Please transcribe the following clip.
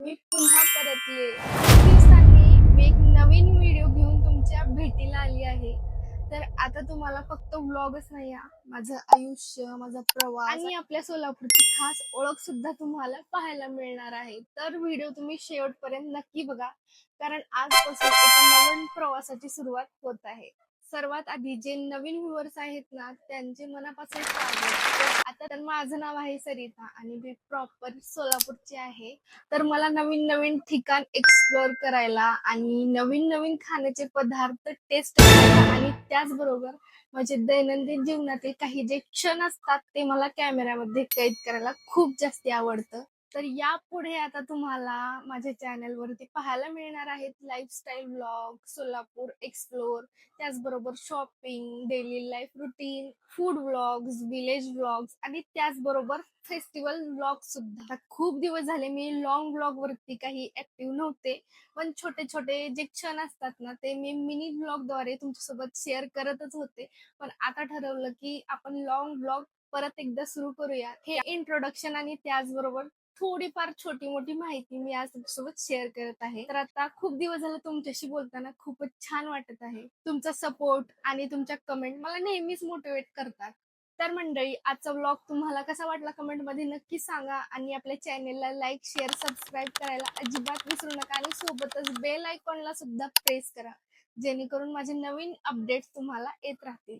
मी पुन्हा परतले. खूप दिवसांनी मी एक नवीन व्हिडिओ घेऊन तुमच्या भेटीला आली आहे. तर आता तुम्हाला फक्त व्लॉगच नाही हा, माझं आयुष्य, माझा प्रवास आणि आपल्या सोलापूरची खास ओळख सुद्धा तुम्हाला पाहायला मिळणार आहे. तर व्हिडिओ तुम्ही शेवटपर्यंत नक्की बघा, कारण आजपासून एका नवीन प्रवासाची सुरुवात होत आहे. सर्वात आधी जे नवीन व्ह्युअर्स आहेत ना, त्यांचे मनापासून स्वागत. आता तर माझं नाव आहे सरिता आणि मी प्रॉपर सोलापूरची आहे. तर मला नवीन नवीन ठिकाण एक्सप्लोअर करायला आणि नवीन नवीन खाण्याचे पदार्थ टेस्ट करायला आणि त्याचबरोबर माझे दैनंदिन जीवनातील काही जे क्षण असतात ते मला कॅमेऱ्यामध्ये कैद करायला खूप जास्ती आवडतं. तर यापुढे आता तुम्हाला माझ्या चॅनलवरती पाहायला मिळणार आहेत लाईफस्टाईल व्लॉग, सोलापूर एक्सप्लोर, त्याचबरोबर shopping, daily life routine, food vlogs, village vlogs आणि त्याचबरोबर फेस्टिवल व्लॉग सुद्धा. आता खूप दिवस झाले मी लॉंग व्लॉग वरती काही ऍक्टिव्ह नव्हते, पण छोटे छोटे जे क्षण असतात ना ते मी मिनी व्लॉग द्वारे तुमच्यासोबत शेअर करतच होते. पण आता ठरवलं की आपण लॉंग व्लॉग परत एकदा सुरू करूया. हे इंट्रोडक्शन आणि त्याचबरोबर थोडीफार छोटी मोठी माहिती मी आज तुमच्यासोबत शेअर करत आहे. तर आता खूप दिवस झाले तुमच्याशी बोलताना खूपच छान वाटत आहे. तुमचा सपोर्ट आणि तुमच्या कमेंट मला नेहमीच मोटिवेट करतात. तर मंडळी, आजचा व्लॉग तुम्हाला कसा वाटला कमेंटमध्ये नक्की सांगा आणि आपल्या चॅनेलला लाईक, शेअर, सबस्क्राईब करायला अजिबात विसरू नका आणि सोबतच बेल आयकॉनला सुद्धा प्रेस करा, जेणेकरून माझे नवीन अपडेट्स तुम्हाला येत राहतील.